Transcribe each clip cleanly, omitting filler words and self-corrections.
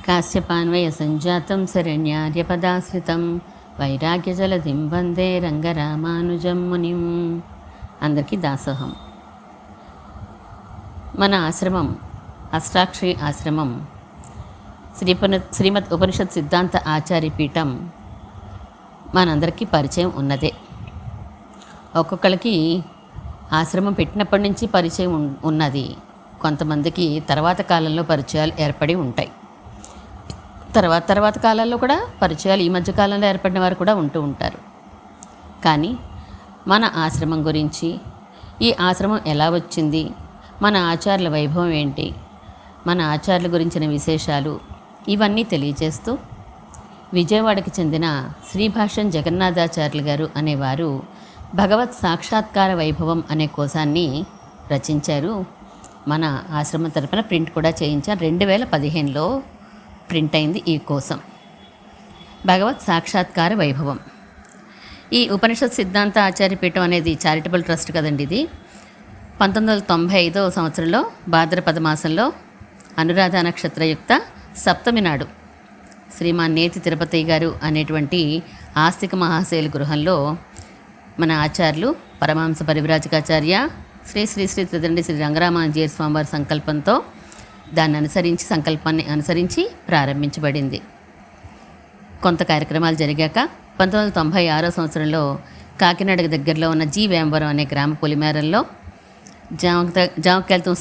కాశ్యపాన్వయ సంజాతం శరణ్యార్యపదాశ్రితం వైరాగ్యజలధిం వందే రంగరామానుజం మునిం. అందరికీ దాసోహం. మన ఆశ్రమం అష్టాక్షరి ఆశ్రమం శ్రీమద్ ఉపనిషత్ సిద్ధాంత ఆచార్య పీఠం మనందరికీ పరిచయం ఉన్నదే. ఒక్కొక్కరికి ఆశ్రమం పెట్టినప్పటి నుంచి పరిచయం ఉన్నది. కొంతమందికి తర్వాత కాలంలో పరిచయాలు ఏర్పడి ఉంటాయి. తర్వాత కాలాల్లో కూడా పరిచయాలు ఈ మధ్య కాలంలో ఏర్పడిన వారు కూడా ఉంటూ ఉంటారు. కానీ మన ఆశ్రమం గురించి, ఈ ఆశ్రమం ఎలా వచ్చింది, మన ఆచార్యుల వైభవం ఏంటి, మన ఆచార్యుల గురించిన విశేషాలు ఇవన్నీ తెలియజేస్తూ విజయవాడకి చెందిన శ్రీభాష్యం జగన్నాథాచార్యులు గారు అనేవారు భగవత్ సాక్షాత్కార వైభవం అనే కోశాన్ని రచించారు. మన ఆశ్రమం తరపున ప్రింట్ కూడా చేయించారు. 2015లో ప్రింట్ అయింది ఈ కోశం. భగవత్ సాక్షాత్కార వైభవం. ఈ ఉపనిషత్ సిద్ధాంత ఆచార్య పీఠం అనేది చారిటబుల్ ట్రస్ట్ కదండి. ఇది 1995వ సంవత్సరంలో భాద్రపద మాసంలో అనురాధ నక్షత్రయుక్త సప్తమి నాడు శ్రీమాన్ నేతి తిరుపతి గారు అనేటువంటి ఆస్తిక మహాశైల గృహంలో మన ఆచార్యులు పరమహంస పరివ్రాజకాచార్య శ్రీ శ్రీ శ్రీ త్రిదండి శ్రీ రంగరామానుజీయ స్వామివారి సంకల్పంతో సంకల్పాన్ని అనుసరించి ప్రారంభించబడింది. కొంత కార్యక్రమాలు జరిగాక 1996వ సంవత్సరంలో కాకినాడకు దగ్గరలో ఉన్న వేమవరం అనే గ్రామ పొలిమేరల్లో జామకాయలతో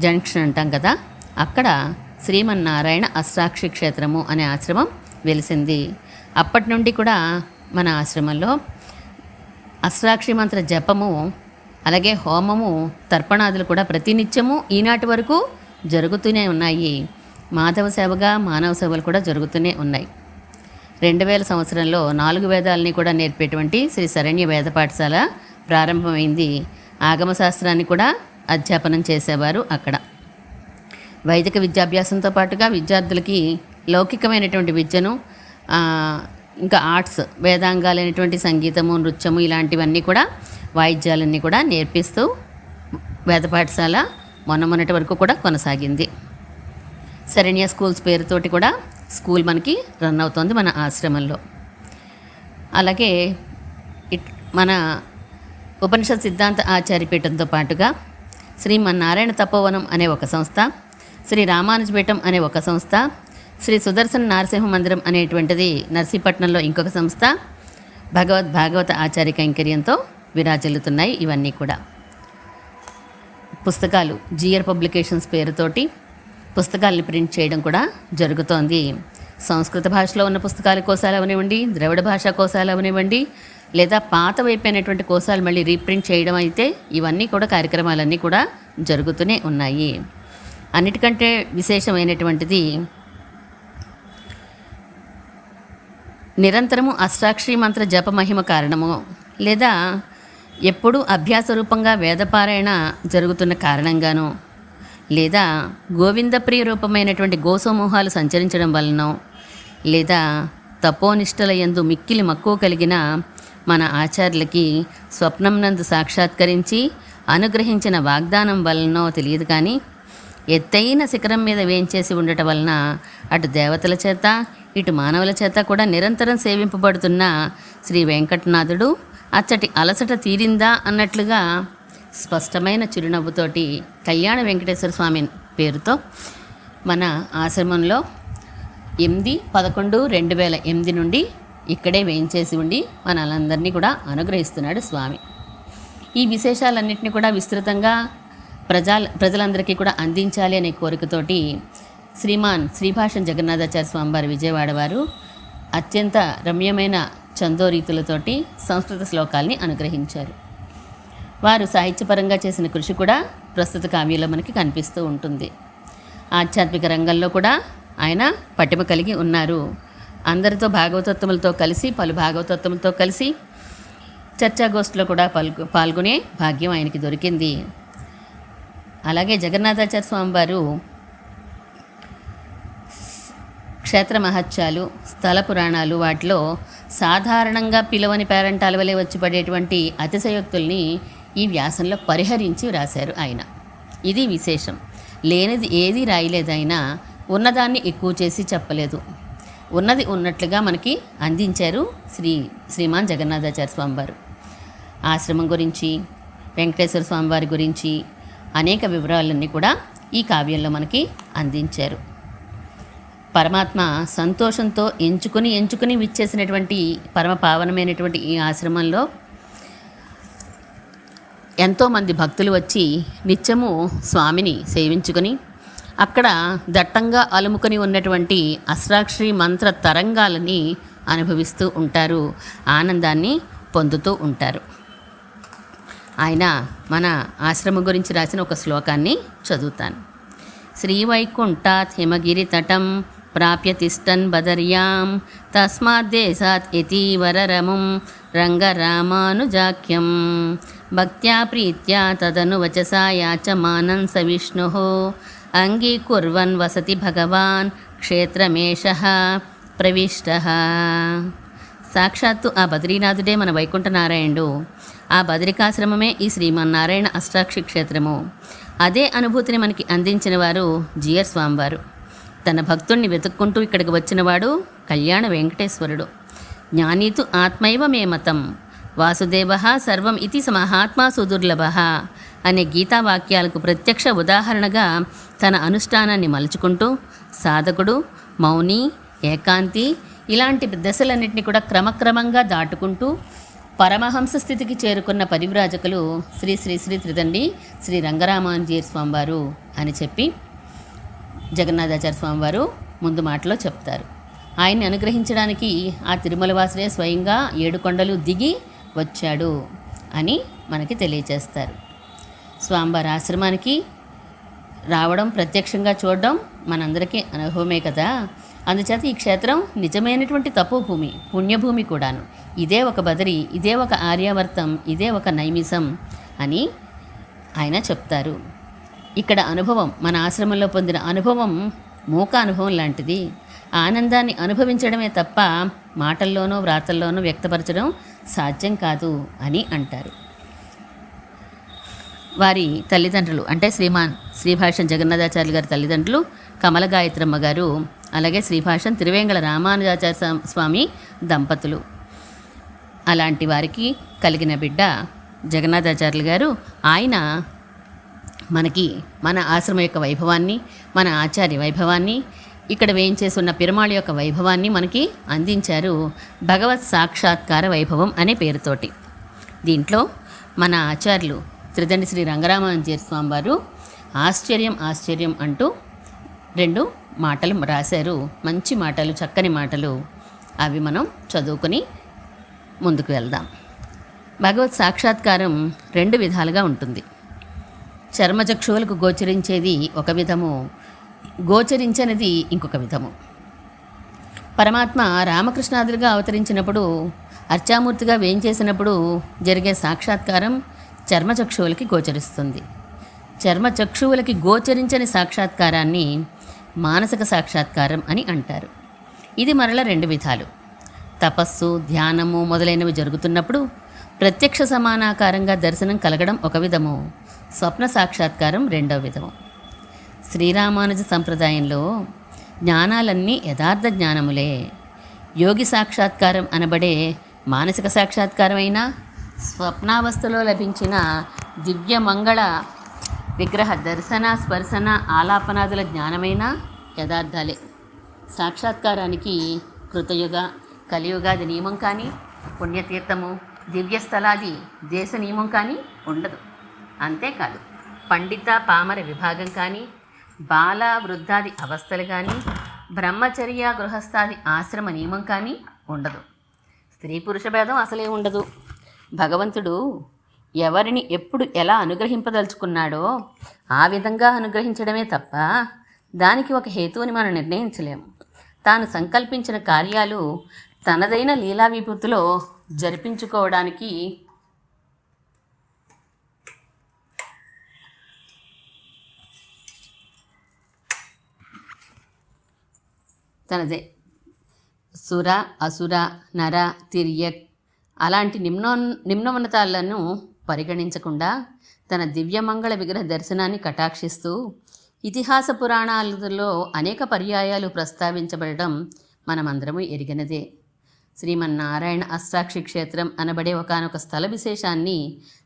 జంక్షన్ అంటాం కదా, అక్కడ శ్రీమన్నారాయణ అష్టాక్షి క్షేత్రము అనే ఆశ్రమం వెలిసింది. అప్పటి నుండి కూడా మన ఆశ్రమంలో అష్టాక్షి మంత్ర జపము, అలాగే హోమము, తర్పణాదులు కూడా ప్రతినిత్యము ఈనాటి వరకు జరుగుతూనే ఉన్నాయి. మాధవ సేవగా మానవ సేవలు కూడా జరుగుతూనే ఉన్నాయి. 2000 సంవత్సరంలో 4 వేదాలని కూడా నేర్పేటువంటి శ్రీ శరణ్య వేద పాఠశాల ప్రారంభమైంది. ఆగమశాస్త్రాన్ని కూడా అధ్యాపనం చేసేవారు అక్కడ. వైదిక విద్యాభ్యాసంతో పాటుగా విద్యార్థులకి లౌకికమైనటువంటి విద్యను, ఇంకా ఆర్ట్స్, వేదాంగాలైనటువంటి సంగీతము, నృత్యము ఇలాంటివన్నీ కూడా, వాయిద్యాలన్నీ కూడా నేర్పిస్తూ వేద పాఠశాల మొన్నటి వరకు కూడా కొనసాగింది. శరణ్య స్కూల్స్ పేరుతోటి కూడా స్కూల్ మనకి రన్ అవుతోంది మన ఆశ్రమంలో. అలాగే మన ఉపనిషత్ సిద్ధాంత ఆచార్యపీఠంతో పాటుగా శ్రీమన్నారాయణ తపోవనం అనే ఒక సంస్థ, శ్రీ రామానుజపీఠం అనే ఒక సంస్థ, శ్రీ సుదర్శన నరసింహ మందిరం అనేటువంటిది నర్సీపట్నంలో ఇంకొక సంస్థ భాగవత ఆచార్య కైంకర్యంతో విరాజిల్లుతున్నాయి. ఇవన్నీ కూడా పుస్తకాలు జిఆర్ పబ్లికేషన్స్ పేరుతోటి పుస్తకాలని ప్రింట్ చేయడం కూడా జరుగుతోంది. సంస్కృత భాషలో ఉన్న పుస్తకాల కోశాలు అవనివ్వండి, ద్రవిడ భాషా కోశాలు అవనివ్వండి, లేదా పాత వైపోయినటువంటి కోశాలు మళ్ళీ రీప్రింట్ చేయడం అయితే ఇవన్నీ కూడా కార్యక్రమాలన్నీ కూడా జరుగుతూనే ఉన్నాయి. అన్నిటికంటే విశేషమైనటువంటిది నిరంతరము అష్టాక్షరి మంత్ర జప మహిమ కారణము, లేదా ఎప్పుడూ అభ్యాస రూపంగా వేదపారాయణ జరుగుతున్న కారణంగానో, లేదా గోవిందప్రియ రూపమైనటువంటి గోసమూహాలు సంచరించడం వలనో, లేదా తపోనిష్టల యందు మిక్కిలి మక్కువ కలిగిన మన ఆచార్యులకి స్వప్నం నందు సాక్షాత్కరించి అనుగ్రహించిన వాగ్దానం వలనో తెలియదు కానీ, ఎత్తైన శిఖరం మీద వేంచేసి ఉండటం వలన అటు దేవతల చేత ఇటు మానవుల చేత కూడా నిరంతరం సేవింపబడుతున్న శ్రీ వెంకటనాథుడు అచ్చటి అలసట తీరిందా అన్నట్లుగా స్పష్టమైన చిరునవ్వుతోటి కళ్యాణ వెంకటేశ్వర స్వామి పేరుతో మన ఆశ్రమంలో 8/11/2008 నుండి ఇక్కడే వేయించేసి ఉండి మనలందరినీ కూడా అనుగ్రహిస్తున్నాడు స్వామి. ఈ విశేషాలన్నింటినీ కూడా విస్తృతంగా ప్రజలందరికీ కూడా అందించాలి అనే కోరికతోటి శ్రీమాన్ శ్రీభాష్యం జగన్నాథాచార్య స్వామివారి విజయవాడ వారు అత్యంత రమ్యమైన చందోరీతులతోటి సంస్కృత శ్లోకాల్ని అనుగ్రహించారు. వారు సాహిత్యపరంగా చేసిన కృషి కూడా ప్రస్తుత కావ్యంలో మనకి కనిపిస్తూ ఉంటుంది. ఆధ్యాత్మిక రంగంలో కూడా ఆయన పటిమ కలిగి ఉన్నారు. అందరితో భాగవతోత్తములతో కలిసి, పలు భాగవతోత్తములతో కలిసి చర్చాగోష్ఠిలో కూడా పాల్గొనే భాగ్యం ఆయనకి దొరికింది. అలాగే జగన్నాథాచార్య స్వామివారు క్షేత్ర మహత్యాలు, స్థల పురాణాలు వాటిలో సాధారణంగా పిలవని పేరంటాల వలె వచ్చి పడేటువంటి అతిశయోక్తుల్ని ఈ వ్యాసంలో పరిహరించి వ్రాశారు ఆయన. ఇది విశేషం. లేనిది ఏది రాయలేదు ఆయన. ఉన్నదాన్ని ఎక్కువ చేసి చెప్పలేదు. ఉన్నది ఉన్నట్లుగా మనకి అందించారు శ్రీమాన్ జగన్నాథాచార్య స్వామివారు. ఆశ్రమం గురించి, వెంకటేశ్వర స్వామివారి గురించి అనేక వివరాలన్నీ కూడా ఈ కావ్యంలో మనకి అందించారు. పరమాత్మ సంతోషంతో ఎంచుకుని విచ్చేసినటువంటి పరమ పావనమైనటువంటి ఈ ఆశ్రమంలో ఎంతోమంది భక్తులు వచ్చి నిత్యము స్వామిని సేవించుకొని అక్కడ దట్టంగా అలుముకొని ఉన్నటువంటి అష్టాక్షరి మంత్ర తరంగాలని అనుభవిస్తూ ఉంటారు, ఆనందాన్ని పొందుతూ ఉంటారు. ఆయన మన ఆశ్రమం గురించి రాసిన ఒక శ్లోకాన్ని చదువుతాను. శ్రీవైకుంఠాత్ హిమగిరి తటం ప్రాప్య తిష్టన్ బదర్యాం తస్మాద్దేశాత్ యతీవరరముం రంగరామానుజాఖ్యం భక్త్యా ప్రీత్యా తదను వచసా యాచమానన్ స విష్ణుః అంగీకుర్వన్ వసతి భగవాన్ క్షేత్రమేషః ప్రవిష్టః. సాక్షాత్తు ఆ బద్రీనాథుడే మన వైకుంఠ నారాయణుడు. ఆ బదరికాశ్రమమే ఈ శ్రీమన్నారాయణ అష్టాక్షి క్షేత్రము. అదే అనుభూతిని మనకి అందించిన వారు జిఆర్ స్వామివారు. తన భక్తుణ్ణి వెతుక్కుంటూ ఇక్కడికి వచ్చినవాడు కళ్యాణ వెంకటేశ్వరుడు. జ్ఞానీతు ఆత్మైవ మే మతం వాసుదేవ సర్వం ఇతి మహాత్మా సుదుర్లభ అనే గీతావాక్యాలకు ప్రత్యక్ష ఉదాహరణగా తన అనుష్ఠానాన్ని మలుచుకుంటూ సాధకుడు మౌని, ఏకాంతి ఇలాంటి దశలన్నింటినీ కూడా క్రమక్రమంగా దాటుకుంటూ పరమహంస స్థితికి చేరుకున్న పరివ్రాజకులు శ్రీ శ్రీ శ్రీ త్రిదండి శ్రీ రంగరామానుజీయ స్వామివారు అని చెప్పి జగన్నాథాచార్య స్వామివారు ముందు మాటలో చెప్తారు. ఆయన్ని అనుగ్రహించడానికి ఆ తిరుమలవాసులే స్వయంగా 7 కొండలు దిగి వచ్చాడు అని మనకి తెలియచేస్తారు. స్వామివారి ఆశ్రమానికి రావడం, ప్రత్యక్షంగా చూడడం మనందరికీ అనుభవమే కదా. అందుచేత ఈ క్షేత్రం నిజమైనటువంటి తపోభూమి, పుణ్యభూమి కూడాను. ఇదే ఒక బదరి, ఇదే ఒక ఆర్యావర్తం, ఇదే ఒక నైమిసం అని ఆయన చెప్తారు. ఇక్కడ అనుభవం, మన ఆశ్రమంలో పొందిన అనుభవం మూక అనుభవం లాంటిది. ఆనందాన్ని అనుభవించడమే తప్ప మాటల్లోనో వ్రాతల్లోనో వ్యక్తపరచడం సాధ్యం కాదు అని అంటారు. వారి తల్లిదండ్రులు అంటే శ్రీభాష్యం జగన్నాథాచార్యులు గారి తల్లిదండ్రులు కమల గాయత్రమ్మ గారు, అలాగే శ్రీభాష్యం తిరువేంగళ రామానుజాచార్య స్వామి దంపతులు. అలాంటి వారికి కలిగిన బిడ్డ జగన్నాథాచార్యులు గారు. ఆయన మనకి మన ఆశ్రమం యొక్క వైభవాన్ని, మన ఆచార్య వైభవాన్ని, ఇక్కడ వేయించేసి ఉన్న పెరుమాళ్ యొక్క వైభవాన్ని మనకి అందించారు. భగవత్ సాక్షాత్కార వైభవం అనే పేరుతోటి. దీంట్లో మన ఆచార్యులు త్రిదండి శ్రీ రంగరామానుజీయ స్వామి వారు ఆశ్చర్యం ఆశ్చర్యం అంటూ 2 మాటలు రాశారు. మంచి మాటలు, చక్కని మాటలు. అవి మనం చదువుకొని ముందుకు వెళ్దాం. భగవత్ సాక్షాత్కారం 2 విధాలుగా ఉంటుంది. చర్మచక్షువులకు గోచరించేది ఒక విధము, గోచరించనిది ఇంకొక విధము. పరమాత్మ రామకృష్ణాదులుగా అవతరించినప్పుడు, అర్చామూర్తిగా వేంచేసినప్పుడు జరిగే సాక్షాత్కారం చర్మచక్షువులకి గోచరిస్తుంది. చర్మచక్షువులకి గోచరించని సాక్షాత్కారాన్ని మానసిక సాక్షాత్కారం అని అంటారు. ఇది మరల 2 విధాలు. తపస్సు, ధ్యానము మొదలైనవి జరుగుతున్నప్పుడు ప్రత్యక్ష సమానాకారంగా దర్శనం కలగడం ఒక విధము, స్వప్న సాక్షాత్కారం 2వ విధము. శ్రీరామానుజ సంప్రదాయంలో జ్ఞానాలన్నీ యథార్థ జ్ఞానములే. యోగి సాక్షాత్కారం అనబడే మానసిక సాక్షాత్కారం అయినా, స్వప్నావస్థలో లభించిన దివ్యమంగళ విగ్రహ దర్శన, స్పర్శన, ఆలాపనాదుల జ్ఞానమైన యథార్థాలే. సాక్షాత్కారానికి కృతయుగ, కలియుగాది నియమం కానీ, పుణ్యతీర్థము, దివ్యస్థలాది దేశ నియమం కానీ ఉండదు. అంతేకాదు పండిత పామర విభాగం కానీ, బాల వృద్ధాది అవస్థలు కానీ, బ్రహ్మచర్య గృహస్థాది ఆశ్రమ నియమం కానీ ఉండదు. స్త్రీ పురుష భేదం అసలే ఉండదు. భగవంతుడు ఎవరిని ఎప్పుడు ఎలా అనుగ్రహింపదలుచుకున్నాడో ఆ విధంగా అనుగ్రహించడమే తప్ప దానికి ఒక హేతువుని మనం నిర్ణయించలేము. తాను సంకల్పించిన కార్యాలు తనదైన లీలా విభూతిలో జరిపించుకోవడానికి తనదే సుర, అసుర, నర, తిర్యక్ అలాంటి నిమ్నోన్నతాలను పరిగణించకుండా తన దివ్యమంగళ విగ్రహ దర్శనాన్ని కటాక్షిస్తూ ఇతిహాస పురాణాలలో అనేక పర్యాయాలు ప్రస్తావించబడడం మనమందరము ఎరిగినదే. శ్రీమన్నారాయణ అష్టాక్షి క్షేత్రం అనబడే ఒకానొక స్థల విశేషాన్ని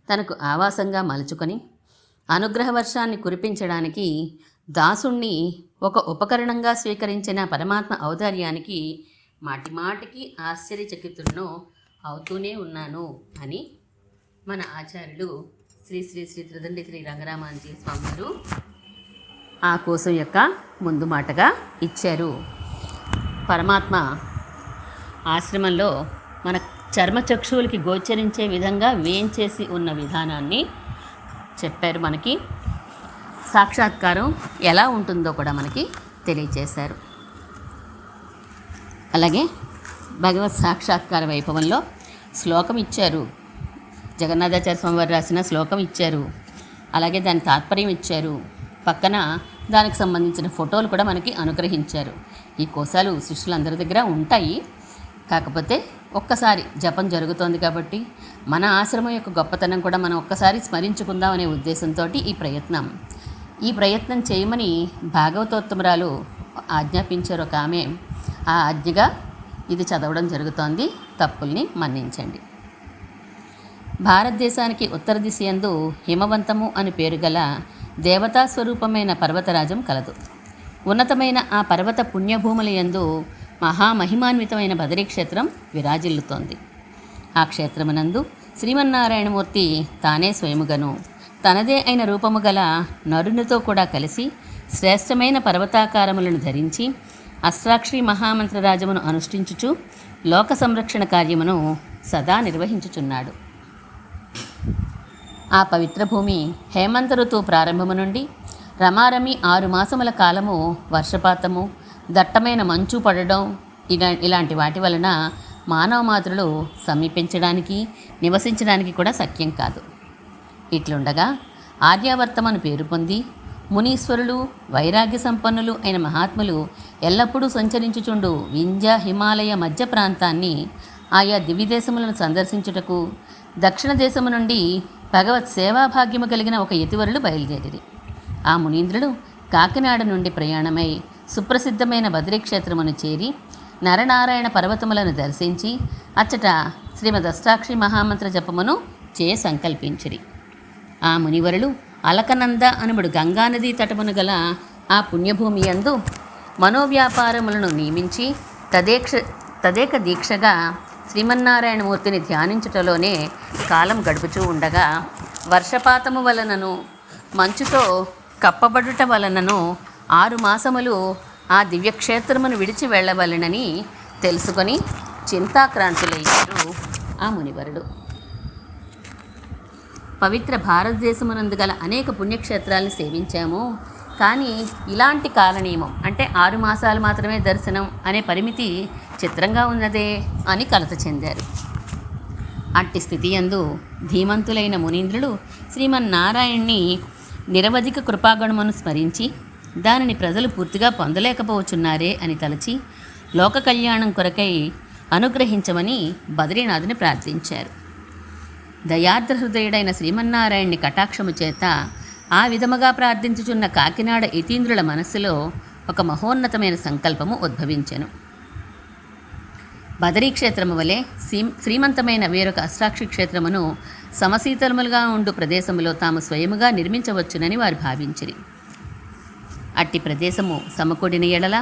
తనకు ఆవాసంగా మలుచుకొని అనుగ్రహ వర్షాన్ని కురిపించడానికి దాసుణ్ణి ఒక ఉపకరణంగా స్వీకరించిన పరమాత్మ ఔదార్యానికి మాటిమాటికి ఆశ్చర్యచకితులను అవుతూనే ఉన్నాను అని మన ఆచార్యులు శ్రీ శ్రీ శ్రీ త్రిదండి శ్రీ రంగరామాంజీ స్వామి వారు ఆ కోసం యొక్క ముందు మాటగా ఇచ్చారు. పరమాత్మ ఆశ్రమంలో మన చర్మచక్షువులకి గోచరించే విధంగా వేంచేసి ఉన్న విధానాన్ని చెప్పారు. మనకి సాక్షాత్కారం ఎలా ఉంటుందో కూడా మనకి తెలియచేశారు. అలాగే భగవత్ సాక్షాత్కార వైభవంలో శ్లోకం ఇచ్చారు. జగన్నాథాచార్య స్వామి వారు రాసిన శ్లోకం ఇచ్చారు. అలాగే దాని తాత్పర్యం ఇచ్చారు. పక్కన దానికి సంబంధించిన ఫోటోలు కూడా మనకి అనుగ్రహించారు. ఈ కోశాలు శిష్యులందరి దగ్గర ఉంటాయి. కాకపోతే ఒక్కసారి జపం జరుగుతోంది కాబట్టి మన ఆశ్రమం యొక్క గొప్పతనం కూడా మనం ఒక్కసారి స్మరించుకుందాం అనే ఉద్దేశంతో ఈ ప్రయత్నం చేయమని భాగవతోత్తమరాలు ఆజ్ఞాపించారు ఒక ఆమె. ఆ ఆజ్ఞగా ఇది చదవడం జరుగుతోంది. తప్పుల్ని మన్నించండి. భారతదేశానికి ఉత్తర దిశ యందు హిమవంతము అని పేరు గల దేవతా స్వరూపమైన పర్వతరాజం కలదు. ఉన్నతమైన ఆ పర్వత పుణ్యభూముల యందు మహామహిమాన్వితమైన బదరీ క్షేత్రం విరాజిల్లుతోంది. ఆ క్షేత్రమునందు శ్రీమన్నారాయణమూర్తి తానే స్వయముగను తనదే అయిన రూపము గల నరునితో కూడా కలిసి శ్రేష్టమైన పర్వతాకారములను ధరించి అష్టాక్షి మహామంత్రరాజమును అనుష్ఠించుచు లోక సంరక్షణ కార్యమును సదా నిర్వహించుచున్నాడు. ఆ పవిత్ర భూమి హేమంత ఋతువు ప్రారంభము నుండి రమారమి 6 మాసముల కాలము వర్షపాతము, దట్టమైన మంచు పడడం ఇలాంటి వాటి వలన మానవ మాతృలు సమీపించడానికి నివసించడానికి కూడా శక్యం కాదు. ఇట్లుండగా ఆర్యావర్తమను పేరు పొంది మునీశ్వరులు వైరాగ్య సంపన్నులు అయిన మహాత్ములు ఎల్లప్పుడూ సంచరించుచుండు వింధ్య హిమాలయ మధ్య ప్రాంతాన్ని ఆయా దివ్యదేశములను సందర్శించుటకు దక్షిణ దేశము నుండి భగవత్ సేవాభాగ్యము కలిగిన ఒక యతివరులు బయలుదేరిరి. ఆ మునీంద్రులు కాకినాడ నుండి ప్రయాణమై సుప్రసిద్ధమైన బదరీ క్షేత్రమును చేరి నరనారాయణ పర్వతములను దర్శించి అచ్చట శ్రీమద్ అష్టాక్షి మహామంత్ర జపమును సంకల్పించిరి. ఆ మునివరులు అలకనంద అనుబడు గంగానదీ తటమును గల ఆ పుణ్యభూమి యందు మనోవ్యాపారములను నియమించి తదేక దీక్షగా శ్రీమన్నారాయణమూర్తిని ధ్యానించుటలోనే కాలం గడుపుచూ ఉండగా వర్షపాతము వలనను మంచుతో కప్పబడుట వలనను 6 మాసములు ఆ దివ్యక్షేత్రమును విడిచి వెళ్ళవలెనని తెలుసుకొని చింతాక్రాంతులయ్యారు ఆ మునివరుడు. పవిత్ర భారతదేశమునందు గల అనేక పుణ్యక్షేత్రాలను సేవించాము. కానీ ఇలాంటి కాలనియమం అంటే 6 మాసాలు మాత్రమే దర్శనం అనే పరిమితి చిత్రంగా ఉన్నదే అని కలత చెందారు. అట్టి స్థితి యందు ధీమంతులైన మునీంద్రులు శ్రీమన్నారాయణ్ణి నిరవధిక కృపాగుణమును స్మరించి దానిని ప్రజలు పూర్తిగా పొందలేకపోవచ్చున్నారే అని తలచి లోక కళ్యాణం కొరకై అనుగ్రహించమని బద్రీనాథుని ప్రార్థించారు. దయార్ద్ర హృదయుడైన శ్రీమన్నారాయణ్ణి కటాక్షము చేత ఆ విధముగా ప్రార్థించుచున్న కాకినాడ యతీంద్రుల మనస్సులో ఒక మహోన్నతమైన సంకల్పము ఉద్భవించెను. బదరీ క్షేత్రము వలె శ్రీమంతమైన వేరొక అష్టాక్షి క్షేత్రమును సమశీతలములుగా ఉండు ప్రదేశములో తాము స్వయముగా నిర్మించవచ్చునని వారు భావించిరి. అట్టి ప్రదేశము సమకూడిన ఎడల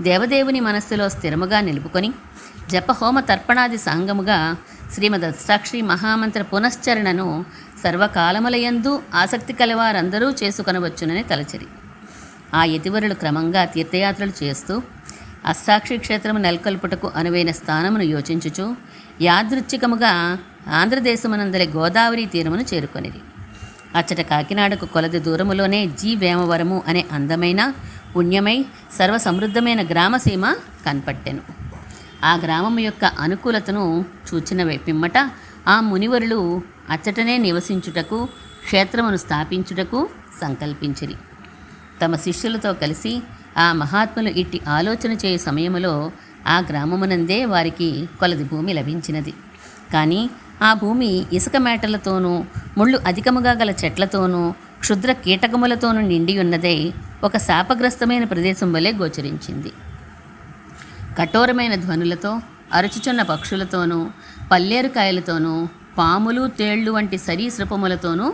దేవదేవుని మనస్సులో స్థిరముగా నిలుపుకొని జపహోమ తర్పణాది సాంగముగా శ్రీమద్ అష్టాక్షి మహామంత్ర పునశ్చరణను సర్వకాలములయందు ఆసక్తి కలవారందరూ చేసుకొనవచ్చునని తలచిరి. ఆ యతివరులు క్రమంగా తీర్థయాత్రలు చేస్తూ అష్టాక్షి క్షేత్రము నెలకొల్పుటకు అనువైన స్థానమును యోచించుచు యాదృచ్ఛికముగా ఆంధ్రదేశమునందలి గోదావరి తీరమును చేరుకొనిది. అచ్చట కాకినాడకు కొలది దూరములోనే వేమవరము అనే అందమైన పుణ్యమై సర్వసమృద్ధమైన గ్రామసీమ కనపట్టెను. ఆ గ్రామము యొక్క అనుకూలతను చూచిన పిమ్మట ఆ మునివరులు అచ్చటనే నివసించుటకు క్షేత్రమును స్థాపించుటకు సంకల్పించిరి. తమ శిష్యులతో కలిసి ఆ మహాత్ములు ఇట్టి ఆలోచన చేయు సమయములో ఆ గ్రామమునందే వారికి కొలది భూమి లభించినది. కానీ ఆ భూమి ఇసుక మేటలతోనూ ముళ్ళు అధికముగా గల చెట్లతోనూ క్షుద్ర కీటకములతోనూ నిండి ఉన్నదై ఒక శాపగ్రస్తమైన ప్రదేశం వలె గోచరించింది. కఠోరమైన ధ్వనులతో అరుచుచున్న పక్షులతోనూ పల్లేరుకాయలతోనూ పాములు తేళ్లు వంటి సరీసృపములతోనూ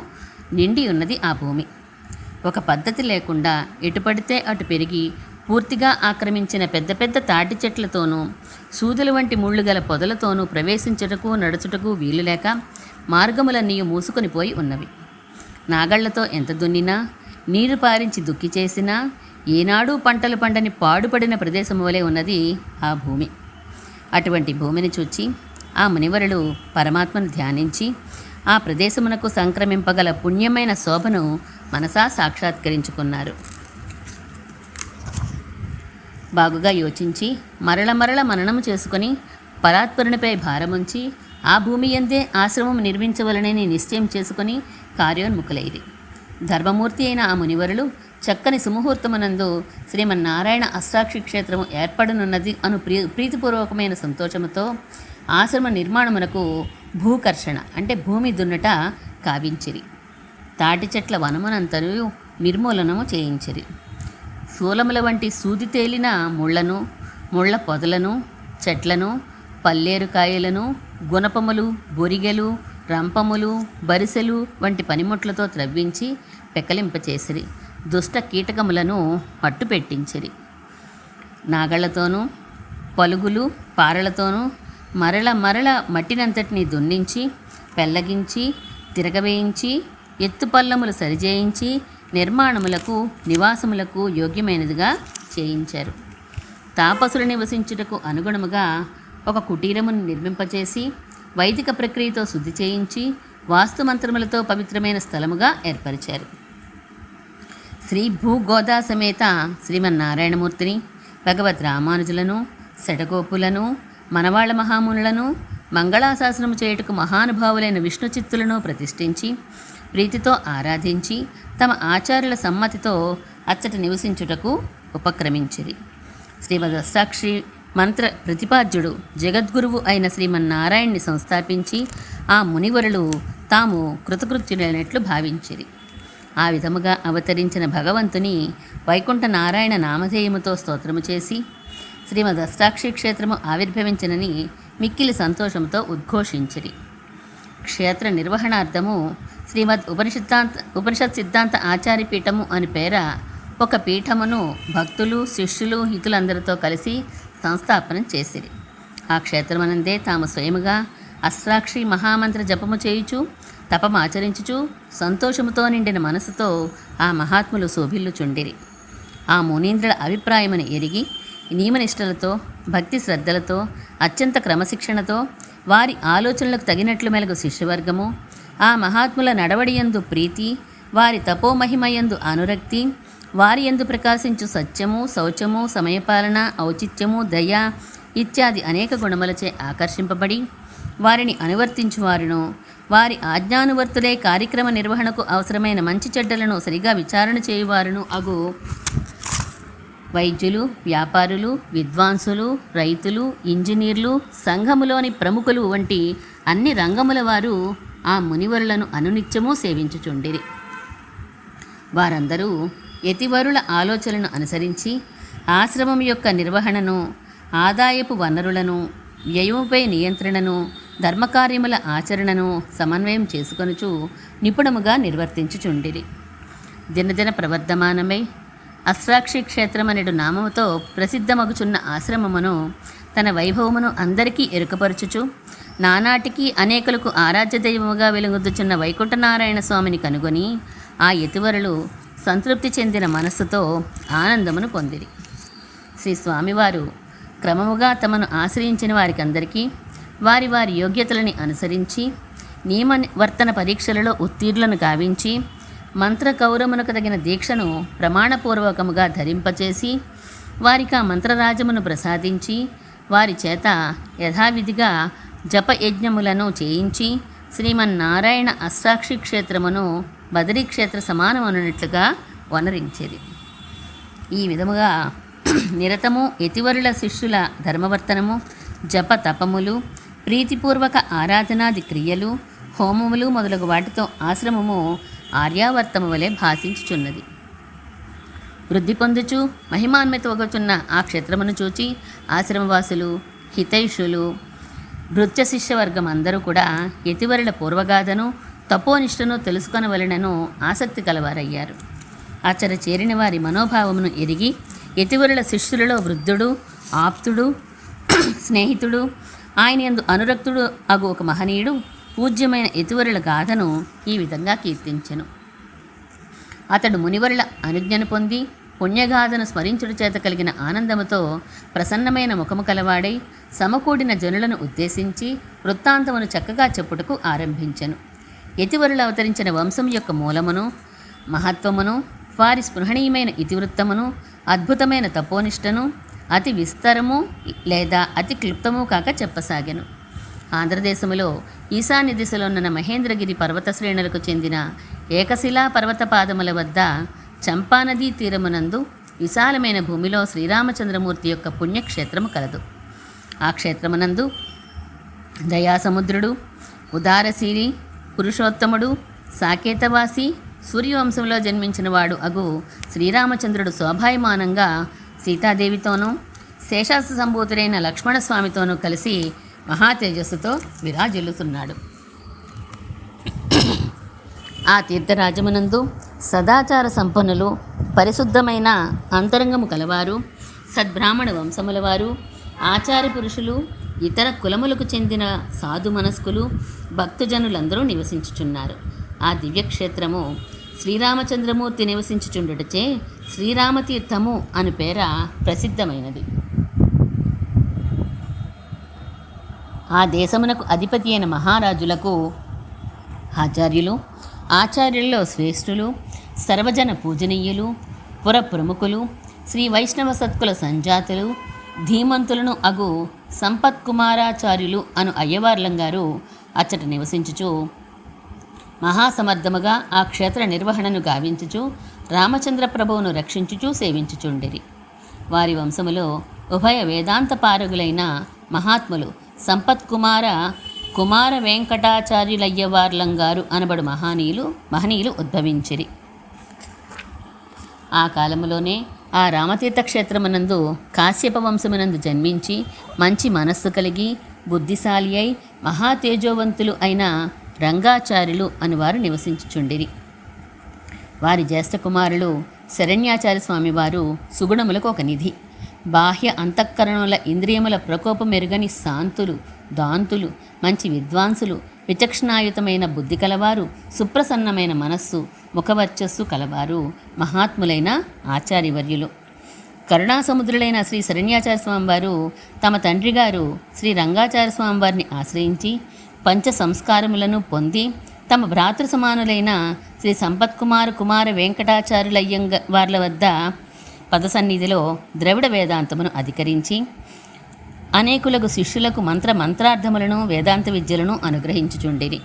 నిండి ఉన్నది ఆ భూమి. ఒక పద్ధతి లేకుండా ఎటుపడితే అటు పెరిగి పూర్తిగా ఆక్రమించిన పెద్ద పెద్ద తాటి చెట్లతోనూ సూదుల వంటి ముళ్ళు గల పొదలతోనూ ప్రవేశించుటకు నడుచుటకు వీలులేక మార్గములన్నీ మూసుకొని పోయి ఉన్నవి. నాగళ్లతో ఎంత దున్నినా నీరు పారించి దుక్కి చేసినా ఏనాడూ పంటలు పండని పాడుపడిన ప్రదేశం వలె ఉన్నది ఆ భూమి. అటువంటి భూమిని చూచి ఆ మునివరులు పరమాత్మను ధ్యానించి ఆ ప్రదేశమునకు సంక్రమింపగల పుణ్యమైన శోభను మనసా సాక్షాత్కరించుకున్నారు. బాగుగా యోచించి మరల మననము చేసుకొని పరాత్పరునిపై భారముంచి ఆ భూమి యందే ఆశ్రమం నిర్మించవలనని నిశ్చయం చేసుకొని కార్యోన్ముఖులైరి. ధర్మమూర్తి అయిన ఆ మునివరులు చక్కని సుముహూర్తమునందు శ్రీమన్నారాయణ అష్టాక్షి క్షేత్రము ఏర్పడనున్నది అను ప్రీతిపూర్వకమైన సంతోషముతో ఆశ్రమ నిర్మాణమునకు భూకర్షణ అంటే భూమి దున్నట కావించిరి. తాటి చెట్ల వనమునంతరూ నిర్మూలనము చేయించిరి. శూలముల వంటి సూది తేలిన ముళ్లను, ముళ్ల పొదలను, చెట్లను, పల్లేరుకాయలను, గుణపములు, బొరిగెలు, రంపములు, బరిసెలు వంటి పనిముట్లతో త్రవ్వించి పెకలింపచేసిరి. దుష్ట కీటకములను పట్టుపెట్టించిరి. నాగళ్లతోనూ పలుగులు పారలతోనూ మరల మట్టినంతటిని దున్నించి పెల్లగించి తిరగవేయించి ఎత్తుపల్లములు సరిచేయించి నిర్మాణములకు నివాసములకు యోగ్యమైనదిగా చేయించారు. తాపసులు నివసించుటకు అనుగుణముగా ఒక కుటీరమును నిర్మింపచేసి వైదిక ప్రక్రియతో శుద్ధి చేయించి వాస్తుమంత్రములతో పవిత్రమైన స్థలముగా ఏర్పరిచారు. శ్రీ భూగోదా సమేత శ్రీమన్నారాయణమూర్తిని, భగవద్ రామానుజులను, శటగోపులను, మనవాళ్ల మహామునులను, మంగళాశాసనము చేయుటకు మహానుభావులైన విష్ణుచిత్తులను ప్రతిష్ఠించి ప్రీతితో ఆరాధించి తమ ఆచార్యుల సమ్మతితో అచ్చట నివసించుటకు ఉపక్రమించిరి. శ్రీమద్ అష్టాక్షి మంత్ర ప్రతిపాద్యుడు జగద్గురువు అయిన శ్రీమన్నారాయణ్ణి సంస్థాపించి ఆ మునివరులు తాము కృతకృత్యులైనట్లు భావించిరి. ఆ విధముగా అవతరించిన భగవంతుని వైకుంఠ నారాయణ నామధేయముతో స్తోత్రము చేసి శ్రీమద్ అష్టాక్షి క్షేత్రము ఆవిర్భవించినని మిక్కిలి సంతోషంతో ఉద్ఘోషించిరి. క్షేత్ర నిర్వహణార్థము శ్రీమద్ ఉపనిషత్ సిద్ధాంత ఆచార్యపీఠము అని పేర ఒక పీఠమును భక్తులు, శిష్యులు, హితులందరితో కలిసి సంస్థాపనం చేసిరి. ఆ క్షేత్రమనందే తాము స్వయముగా అష్టాక్షి మహామంత్ర జపము చేయుచు తపమాచరించుచు సంతోషముతో నిండిన మనసుతో ఆ మహాత్ములు శోభిల్లుచుండిరి. ఆ మునీంద్రుల అభిప్రాయమును ఎరిగి నియమనిష్టలతో భక్తి శ్రద్ధలతో అత్యంత క్రమశిక్షణతో వారి ఆలోచనలకు తగినట్లు మెలుగు శిష్యవర్గము, ఆ మహాత్ముల నడవడియందు ప్రీతి, వారి తపోమహిమయందు అనురక్తి, వారి యందు ప్రకాశించు సత్యము, శౌచము, సమయపాలన, ఔచిత్యము, దయ ఇత్యాది అనేక గుణములచే ఆకర్షింపబడి వారిని అనువర్తించువారును, వారి ఆజ్ఞానువర్తులే కార్యక్రమ నిర్వహణకు అవసరమైన మంచి చెడ్డలను సరిగా విచారణ చేయువారును అగు వైద్యులు, వ్యాపారులు, విద్వాంసులు, రైతులు, ఇంజనీర్లు, సంఘములోని ప్రముఖులు వంటి అన్ని రంగముల వారు ఆ మునివరులను అనునిత్యము సేవించుచుండిరి. వారందరూ యతివరుల ఆలోచనలను అనుసరించి ఆశ్రమం యొక్క నిర్వహణను, ఆదాయపు వనరులను, వ్యయముపై నియంత్రణను, ధర్మకార్యముల ఆచరణను సమన్వయం చేసుకొనుచు నిపుణముగా నిర్వర్తించుచుండిరి. దినదిన ప్రవర్ధమానమై అష్టాక్షి క్షేత్రమనెడు నామముతో ప్రసిద్ధమగుచున్న ఆశ్రమమును తన వైభవమును అందరికీ ఎరుకపరచుచు నానాటికి అనేకులకు ఆరాధ్య దైవముగా వెలుగొద్దుచున్న వైకుంఠనారాయణ స్వామిని కనుగొని ఆ యతివరులు సంతృప్తి చెందిన మనస్సుతో ఆనందమును పొందిరి. శ్రీ స్వామివారు క్రమముగా తమను ఆశ్రయించిన వారికందరికీ వారి వారి యోగ్యతలని అనుసరించి నియమవర్తన పరీక్షలలో ఉత్తీర్ణులను గావించి మంత్ర కౌరమునకు తగిన దీక్షను ప్రమాణపూర్వకముగా ధరింపచేసి వారికి ఆ మంత్రరాజమును ప్రసాదించి వారి చేత యథావిధిగా జపయజ్ఞములను చేయించి శ్రీమన్నారాయణ అష్టాక్షి క్షేత్రమును బదరీ క్షేత్ర సమానమనున్నట్లుగా వనరించేది. ఈ విధముగా నిరతము యతివరుల శిష్యుల ధర్మవర్తనము, జప తపములు, ప్రీతిపూర్వక ఆరాధనాది క్రియలు, హోమములు మొదలగు వాటితో ఆశ్రమము ఆర్యావర్తము వలె భాషించుచున్నది. వృద్ధి పొందుచు మహిమాన్వితమగుచున్న ఆ క్షేత్రమును చూచి ఆశ్రమవాసులు, హితైషులు, భృత్య శిష్యవర్గం అందరూ కూడా యతివరుల పూర్వగాథను, తపోనిష్టను తెలుసుకొనవలెనను ఆసక్తి కలవారయ్యారు. అచ్చట చేరిన వారి మనోభావమును ఎరిగి యతివరుల శిష్యులలో వృద్ధుడు, ఆప్తుడు, స్నేహితుడు, ఆయన యందు అనురక్తుడు అగు ఒక మహనీయుడు పూజ్యమైన యతివరుల గాథను ఈ విధంగా కీర్తించెను. అతడు మునివరుల అనుజ్ఞను పొంది పుణ్యగాథను స్మరించుడు చేత కలిగిన ఆనందముతో ప్రసన్నమైన ముఖము కలవాడై సమకూడిన జనులను ఉద్దేశించి వృత్తాంతమును చక్కగా చెప్పుటకు ఆరంభించెను. యతివరులు అవతరించిన వంశం యొక్క మూలమును, మహత్వమును, వారి స్పృహణీయమైన ఇతివృత్తమును, అద్భుతమైన తపోనిష్టను అతి విస్తరము లేదా అతి క్లుప్తము కాక చెప్పసాగెను. ఆంధ్రదేశములో ఈశాన్య దిశలోనున్న మహేంద్రగిరి పర్వత శ్రేణులకు చెందిన ఏకశిలా పర్వత పాదముల వద్ద చంపానదీ తీరమునందు విశాలమైన భూమిలో శ్రీరామచంద్రమూర్తి యొక్క పుణ్యక్షేత్రము కలదు. ఆ క్షేత్రమునందు దయాసముద్రుడు, ఉదారశీలి, పురుషోత్తముడు, సాకేతవాసి, సూర్యవంశంలో జన్మించినవాడు అగు శ్రీరామచంద్రుడు శోభాయమానంగా సీతాదేవితోనూ శేషాస సంభూతుడైన లక్ష్మణస్వామితోనూ కలిసి మహాతేజస్సుతో విరాజిల్లుతున్నాడు. ఆ తీర్థరాజమునందు సదాచార సంపన్నులు, పరిశుద్ధమైన అంతరంగము కలవారు, సద్బ్రాహ్మణ వంశముల వారు, ఆచార్య పురుషులు, ఇతర కులములకు చెందిన సాధు మనస్కులు, భక్తజనులందరూ నివసించుచున్నారు. ఆ దివ్యక్షేత్రము శ్రీరామచంద్రమూర్తి నివసించుచుండుటచే శ్రీరామతీర్థము అను పేర ప్రసిద్ధమైనది. ఆ దేశమునకు అధిపతి అయిన మహారాజులకు ఆచార్యులు, ఆచార్యులలో శ్రేష్ఠులు, సర్వజన పూజనీయులు, పుర ప్రముఖులు, శ్రీ వైష్ణవ సత్కుల సంజాతులు, ధీమంతులను అగు సంపత్కుమారాచార్యులు అను అయ్యవార్లంగారు అచ్చట నివసించుచు మహాసమర్థముగా ఆ క్షేత్ర నిర్వహణను గావించుచు రామచంద్ర ప్రభువును రక్షించుచూ సేవించుచుండిరి. వారి వంశములో ఉభయ వేదాంత పారగులైన మహాత్ములు కుమార వెంకటాచార్యులయ్యవార్లంగారు అనబడు మహనీయులు ఉద్భవించిరి. ఆ కాలములోనే ఆ రామతీర్థ క్షేత్రమునందు కాశ్యప వంశమునందు జన్మించి మంచి మనస్సు కలిగి బుద్ధిశాలి అయి మహాతేజోవంతులు అయిన రంగాచార్యులు అనువారు నివసించుచుండిరి. వారి జ్యేష్ఠ కుమారులు శరణ్యాచార్య స్వామివారు సుగుణములకు ఒక నిధి. బాహ్య అంతఃకరణముల ఇంద్రియముల ప్రకోపం ఎరుగని శాంతులు, దాంతులు, మంచి విద్వాంసులు, విచక్షణాయుతమైన బుద్ధి కలవారు, సుప్రసన్నమైన మనస్సు, ముఖవర్చస్సు కలవారు మహాత్ములైన ఆచార్యవర్యులు. కరుణాసముద్రులైన శ్రీ శరణ్యాచార్య స్వామివారు తమ తండ్రి గారు శ్రీ రంగాచార్య స్వామివారిని ఆశ్రయించి పంచ సంస్కారములను పొంది తమ భ్రాతృ సమానులైన శ్రీ కుమార వెంకటాచార్యులయ్యంగ వార్ల వద్ద పదసన్నిధిలో ద్రవిడ వేదాంతమును అధికరించి అనేకులకు శిష్యులకు మంత్రార్థములను వేదాంత విద్యలను అనుగ్రహించుచుండిరి.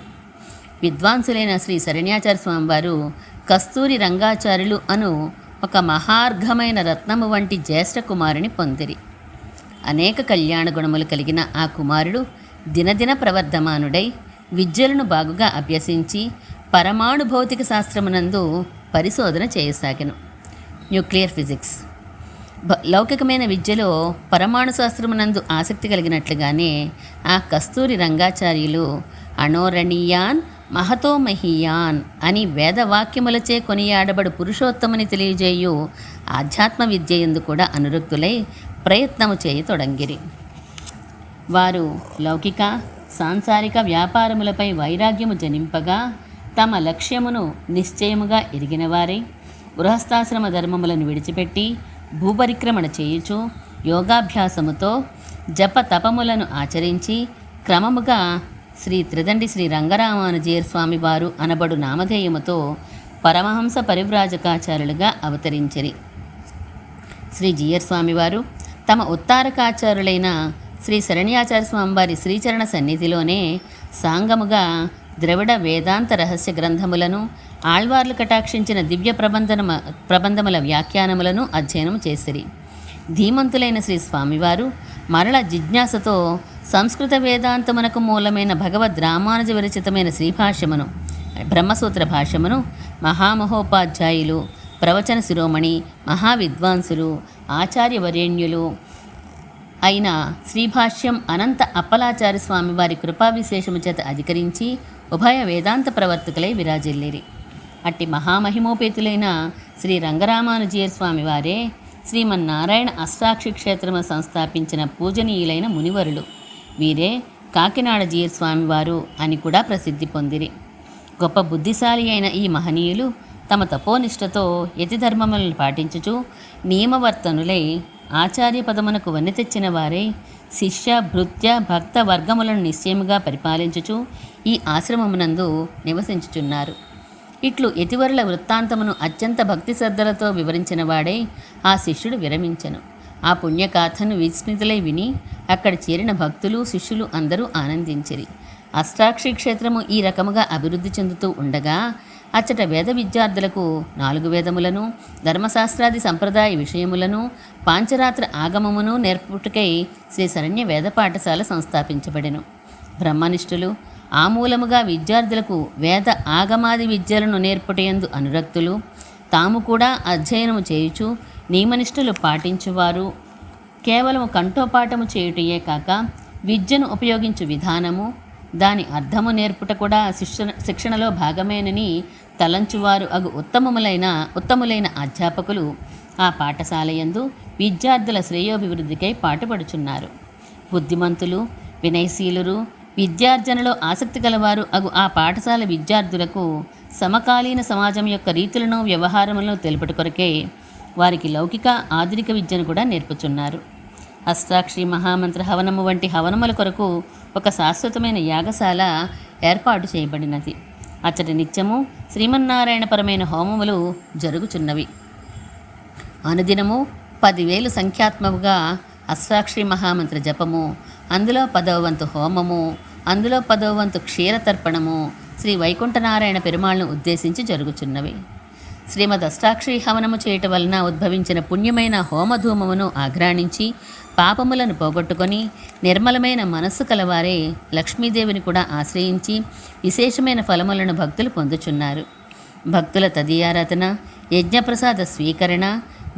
విద్వాంసులైన శ్రీ శరణ్యాచార్య స్వామివారు కస్తూరి రంగాచార్యులు అను ఒక మహార్ఘమైన రత్నము వంటి జ్యేష్ఠ కుమారుని పొందిరి. అనేక కళ్యాణ గుణములు కలిగిన ఆ కుమారుడు దినదిన ప్రవర్ధమానుడై విద్యలను బాగుగా అభ్యసించి పరమాణు భౌతిక శాస్త్రమునందు పరిశోధన చేయసాగెను. న్యూక్లియర్ ఫిజిక్స్ లౌకికమైన విద్యలో పరమాణు శాస్త్రమునందు ఆసక్తి కలిగినట్లుగానే ఆ కస్తూరి రంగాచార్యులు అణోరణీయాన్ మహతో మహీయాన్ అని వేదవాక్యములచే కొనియాడబడు పురుషోత్తముని తెలియజేయు ఆధ్యాత్మ విద్య యందు కూడా అనురక్తులై ప్రయత్నము చేయతొడంగిరి. వారు లౌకిక సాంసారిక వ్యాపారములపై వైరాగ్యము జనింపగా తమ లక్ష్యమును నిశ్చయముగా ఎరిగినవారై గృహస్థాశ్రమ ధర్మములను విడిచిపెట్టి భూపరిక్రమణ చేయుచు యోగాభ్యాసముతో జప తపములను ఆచరించి క్రమముగా శ్రీ త్రిదండి శ్రీ రంగరామానుజీయర్ స్వామి వారు అనబడు నామధేయముతో పరమహంస పరివ్రాజకాచార్యులుగా అవతరించిరి. శ్రీ జీయర్ స్వామివారు తమ ఉత్తారకాచార్యులైన శ్రీ శరణ్యాచార్య స్వామివారి శ్రీచరణ సన్నిధిలోనే సాంగముగా ద్రవిడ వేదాంత రహస్య గ్రంథములను ఆళ్వార్లు కటాక్షించిన దివ్య ప్రబంధముల వ్యాఖ్యానములను అధ్యయనం చేసిరి. ధీమంతులైన శ్రీ స్వామివారు మరల జిజ్ఞాసతో సంస్కృత వేదాంతమునకు మూలమైన భగవద్ రామానుజ విరచితమైన శ్రీభాష్యమును బ్రహ్మసూత్ర భాష్యమును మహామహోపాధ్యాయులు, ప్రవచన శిరోమణి, మహావిద్వాంసులు, ఆచార్యవరేణ్యులు అయిన శ్రీభాష్యం అనంత అప్పలాచార్య స్వామి వారి కృపావిశేషము చేత అధికరించి ఉభయ వేదాంత ప్రవర్తకులై విరాజిల్లిరి. అట్టి మహామహిమోపేతులైన శ్రీ రంగరామానుజీయర్ స్వామి వారే శ్రీమన్నారాయణ అష్టాక్షి క్షేత్రము సంస్థాపించిన పూజనీయులైన మునివరులు. వీరే కాకినాడ జీయర్ స్వామివారు అని కూడా ప్రసిద్ధి పొందిరి. గొప్ప బుద్ధిశాలి అయిన ఈ మహనీయులు తమ తపోనిష్టతో యతిధర్మములను పాటించుచు నియమవర్తనులై ఆచార్య పదమునకు వన్నె తెచ్చిన వారై శిష్య భృత్య భక్త వర్గములను నిశ్చయముగా పరిపాలించుచు ఈ ఆశ్రమమునందు నివసించుచున్నారు. ఇట్లు యతివరుల వృత్తాంతమును అత్యంత భక్తి శ్రద్ధలతో వివరించిన వాడై ఆ శిష్యుడు విరమించెను. ఆ పుణ్యగాథను విస్మితులై విని అక్కడ చేరిన భక్తులు శిష్యులు అందరూ ఆనందించిరి. అష్టాక్షి క్షేత్రము ఈ రకముగా అభివృద్ధి చెందుతూ ఉండగా అచ్చట వేద విద్యార్థులకు 4 వేదములను, ధర్మశాస్త్రాది సంప్రదాయ విషయములను, పాంచరాత్ర ఆగమమును నేర్పుటకై శ్రీ శరణ్య వేద పాఠశాల సంస్థాపించబడెను. బ్రహ్మనిష్ఠులు ఆ మూలముగా విద్యార్థులకు వేద ఆగమాది విద్యలను నేర్పుటయందు అనురక్తులు, తాము కూడా అధ్యయనము చేయుచు నియమనిష్ఠులు పాటించువారు, కేవలము కంఠోపాఠము చేయుటయే కాక విద్యను ఉపయోగించు విధానము, దాని అర్థము నేర్పుట కూడా శిక్షణలో భాగమేనని తలంచువారు అగు ఉత్తములైన అధ్యాపకులు ఆ పాఠశాలయందు విద్యార్థుల శ్రేయోభివృద్ధికై పాటుపడుచున్నారు. బుద్ధిమంతులు, వినయశీలురు, విద్యార్జనలో ఆసక్తి గలవారు అగు ఆ పాఠశాల విద్యార్థులకు సమకాలీన సమాజం యొక్క రీతులను వ్యవహారములను తెలుపుట కొరకే వారికి లౌకిక ఆధునిక విద్యను కూడా నేర్పుచున్నారు. అష్టాక్షి మహామంత్ర హవనము వంటి హవనముల కొరకు ఒక శాశ్వతమైన యాగశాల ఏర్పాటు చేయబడినది. అచ్చటి నిత్యము శ్రీమన్నారాయణపరమైన హోమములు జరుగుచున్నవి. అనుదినము 10,000 సంఖ్యాత్మముగా అష్టాక్షి మహామంత్ర జపము, అందులో 10వ వంతు హోమము, అందులో 10వ వంతు క్షీరతర్పణము శ్రీ వైకుంఠనారాయణ పెరుమాళ్ను ఉద్దేశించి జరుగుచున్నవి. శ్రీమద్ అష్టాక్షి హవనము చేయటం వలన ఉద్భవించిన పుణ్యమైన హోమధూమమును ఆఘ్రాణించి పాపములను పోగొట్టుకొని నిర్మలమైన మనస్సు కలవారే లక్ష్మీదేవిని కూడా ఆశ్రయించి విశేషమైన ఫలములను భక్తులు పొందుచున్నారు. భక్తుల తదీయారాధన, యజ్ఞప్రసాద స్వీకరణ,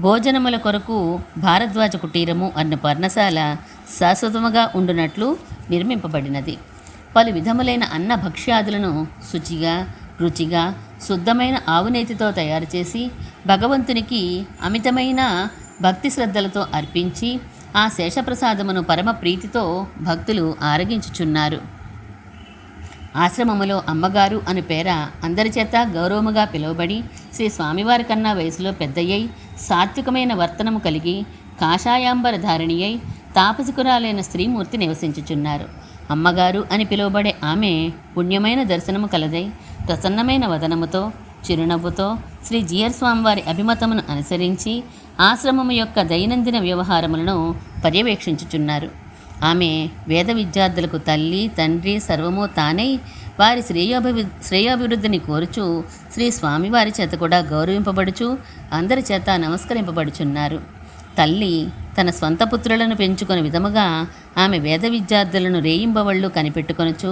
భోజనముల కొరకు భారద్వాజ కుటీరము అన్న పర్ణశాల శాశ్వతముగా ఉండునట్లు నిర్మింపబడినది. పలు విధములైన అన్న భక్ష్యాదులను శుచిగా, రుచిగా, శుద్ధమైన ఆవునేతితో తయారు చేసి భగవంతునికి అమితమైన భక్తి శ్రద్ధలతో అర్పించి ఆ శేషప్రసాదమును పరమ ప్రీతితో భక్తులు ఆరగించుచున్నారు. ఆశ్రమములో అమ్మగారు అను పేర అందరి చేత గౌరవముగా పిలువబడి శ్రీ స్వామివారి కన్నా వయసులో పెద్దయ్యై సాత్వికమైన వర్తనము కలిగి కాషాయాంబర ధారిణి అయి తాపసికురాలైన స్త్రీమూర్తి నివసించుచున్నారు. అమ్మగారు అని పిలువబడే ఆమె పుణ్యమైన దర్శనము కలదై ప్రసన్నమైన వదనముతో చిరునవ్వుతో శ్రీ జీయర్ స్వామివారి అభిమతమును అనుసరించి ఆశ్రమము యొక్క దైనందిన వ్యవహారములను పర్యవేక్షించుచున్నారు. ఆమె వేద విద్యార్థులకు తల్లి, తండ్రి సర్వము తానై వారి శ్రేయోభివృద్ధిని కోరుచు శ్రీ స్వామివారి చేత కూడా గౌరవింపబడుచు అందరి చేత నమస్కరింపబడుచున్నారు. తల్లి తన స్వంత పుత్రులను పెంచుకుని విధముగా ఆమె వేద విద్యార్థులను రేయింబవళ్ళు కనిపెట్టుకొనుచు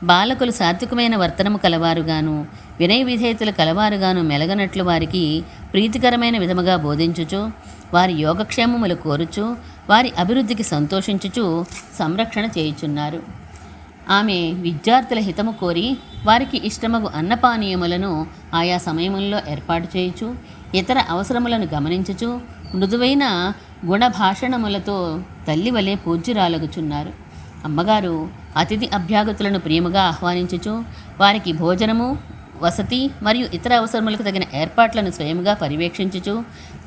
బాలకులు సాత్వికమైన వర్తనము కలవారుగాను వినయ విధేయతలు కలవారుగాను మెలగనట్లు వారికి ప్రీతికరమైన విధముగా బోధించుచు వారి యోగక్షేమములు కోరుచు వారి అభివృద్ధికి సంతోషించుచు సంరక్షణ చేయుచున్నారు. ఆమె విద్యార్థుల హితము కోరి వారికి ఇష్టమగు అన్నపానీయములను ఆయా సమయములలో ఏర్పాటు చేయుచు ఇతర అవసరములను గమనించుచు మృదువైన గుణభాషణములతో తల్లి వలె పూజ్యురాలగుచున్నారు. అమ్మగారు అతిథి అభ్యాగతులను ప్రియముగా ఆహ్వానించుచు వారికి భోజనము, వసతి మరియు ఇతర అవసరములకు తగిన ఏర్పాట్లను స్వయముగా పర్యవేక్షించుచు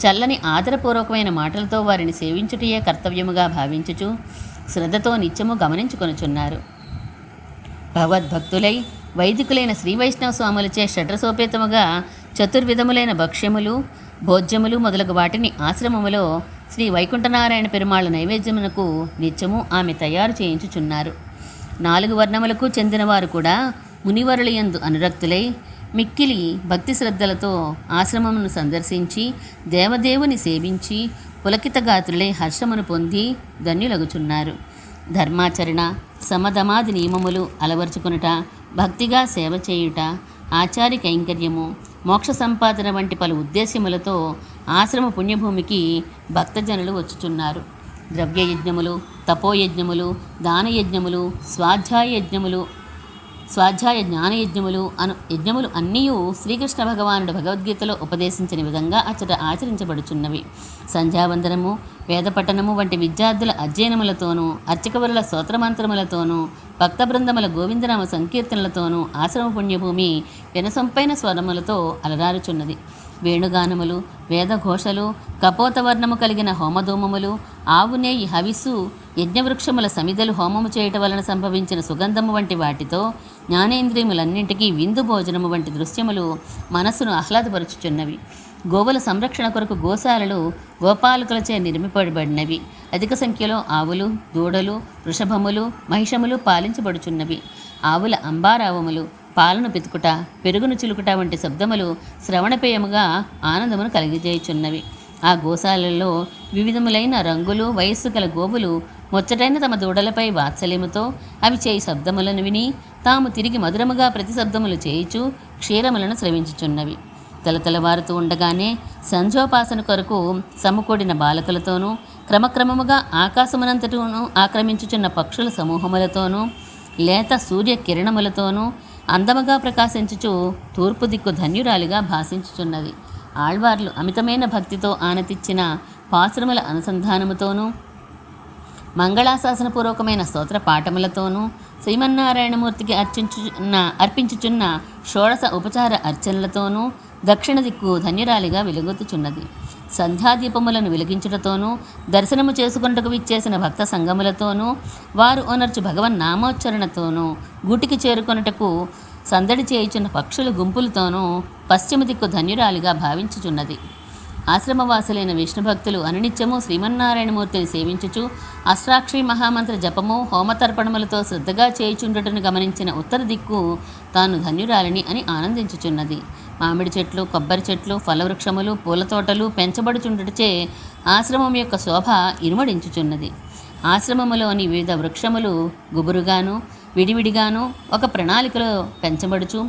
చల్లని ఆదరపూర్వకమైన మాటలతో వారిని సేవించుటయే కర్తవ్యముగా భావించుచు శ్రద్ధతో నిత్యము గమనించుకొనుచున్నారు. భగవద్భక్తులై వైదికులైన శ్రీ వైష్ణవ స్వాములచే షడ్రసోపేతముగా చతుర్విధములైన భక్ష్యములు, భోజ్యములు మొదలగు వాటిని ఆశ్రమములో శ్రీ వైకుంఠనారాయణ పెరుమాళ్ళ నైవేద్యమునకు నిత్యము ఆమె తయారు చేయించుచున్నారు. 4 వర్ణములకు చెందినవారు కూడా మునివరులయందు అనురక్తులై మిక్కిలి భక్తి శ్రద్ధలతో ఆశ్రమమును సందర్శించి దేవదేవుని సేవించి పులకితగాత్రులై హర్షమును పొంది ధన్యులగుచున్నారు. ధర్మాచరణ, సమధమాది నియమములు అలవర్చుకొనుట, భక్తిగా సేవ చేయుట, ఆచార్య కైంకర్యము, మోక్ష సంపాదన వంటి పలు ఉద్దేశ్యములతో ఆశ్రమ పుణ్యభూమికి భక్తజనులు వచ్చుచున్నారు. ద్రవ్యయజ్ఞములు, తపోయజ్ఞములు, దానయజ్ఞములు, స్వాధ్యాయ జ్ఞానయజ్ఞములు యజ్ఞములు అన్నీ శ్రీకృష్ణ భగవానుడు భగవద్గీతలో ఉపదేశించిన విధంగా అచ్చట ఆచరించబడుచున్నవి. సంధ్యావందనము, వేదపఠనము వంటి విద్యార్థుల అధ్యయనములతోనూ, అర్చకవరుల స్తోత్రమంత్రములతోనూ, భక్త బృందముల గోవిందనామ సంకీర్తనలతోనూ ఆశ్రమ పుణ్యభూమి వినసొంపైన స్వరములతో అలరారుచున్నది. వేణుగానములు, వేదఘోషలు, కపోతవర్ణము కలిగిన హోమధూమములు, ఆవునేయి హవిస్సు, యజ్ఞవృక్షముల సమిదలు హోమము చేయటం వలన సంభవించిన సుగంధము వంటి వాటితో జ్ఞానేంద్రియములన్నింటికీ విందు భోజనము వంటి దృశ్యములు మనస్సును ఆహ్లాదపరుచుచున్నవి. గోవుల సంరక్షణ కొరకు గోశాలలు గోపాలకులచే నిర్మింపబడినవి. అధిక సంఖ్యలో ఆవులు, దూడలు, వృషభములు, మహిషములు పాలించబడుచున్నవి. ఆవుల అంబారావములు, పాలను పితుకుట, పెరుగును చిలుకుట వంటి శబ్దములు శ్రవణపేయముగా ఆనందమును కలిగజేయుచున్నవి. ఆ గోశాలల్లో వివిధములైన రంగులు, వయస్సు గల గోవులు ముచ్చటైన తమ దూడలపై వాత్సల్యముతో అవి చేయి శబ్దములను విని తాము తిరిగి మధురముగా ప్రతి శబ్దములు చేయుచు క్షీరములను స్రవించుచున్నవి. తెలతెలవారుతూ ఉండగానే సంధ్యోపాసన కొరకు సమకూడిన బాలకులతోనూ, క్రమక్రమముగా ఆకాశమునంతటూను ఆక్రమించుచున్న పక్షుల సమూహములతోనూ, లేత సూర్య కిరణములతోనూ అందముగా ప్రకాశించుచు తూర్పు దిక్కు ధన్యురాలిగా భాషించుచున్నది. ఆళ్వార్లు అమితమైన భక్తితో ఆనతిచ్చిన పాశ్రముల అనుసంధానముతోనూ, మంగళాశాసనపూర్వకమైన స్తోత్ర పాఠములతోనూ, శ్రీమన్నారాయణమూర్తికి అర్పించుచున్న షోడశ ఉపచార అర్చనలతోనూ దక్షిణ దిక్కు ధన్యురాలిగా వెలుగొత్తుచున్నది. సంధ్యాదీపములను వెలిగించుటతోనూ, దర్శనము చేసుకొనుటకు విచ్చేసిన భక్త సంగములతోనూ, వారు ఓనర్చు భగవన్ నామోచ్చరణతోనూ, గూటికి చేరుకొనుటకు సందడి చేయుచున్న పక్షుల గుంపులతోనూ పశ్చిమ దిక్కు ధన్యురాలిగా భావించుచున్నది. ఆశ్రమవాసులైన విష్ణుభక్తులు అనునిత్యము శ్రీమన్నారాయణమూర్తిని సేవించుచు అష్టాక్షరి మహామంత్ర జపము, హోమతర్పణములతో శ్రద్ధగా చేయుచుండుటను గమనించిన ఉత్తర దిక్కు తాను ధన్యురాలిని అని ఆనందించుచున్నది. మామిడి చెట్లు, కొబ్బరి చెట్లు, ఫలవృక్షములు, పూల తోటలు పెంచబడుచుండుటచే ఆశ్రమం యొక్క శోభ ఇనుమడించుచున్నది. ఆశ్రమములోని వివిధ వృక్షములు గుబురుగాను విడివిడిగాను ఒక ప్రణాళికలో పెంచబడుచు,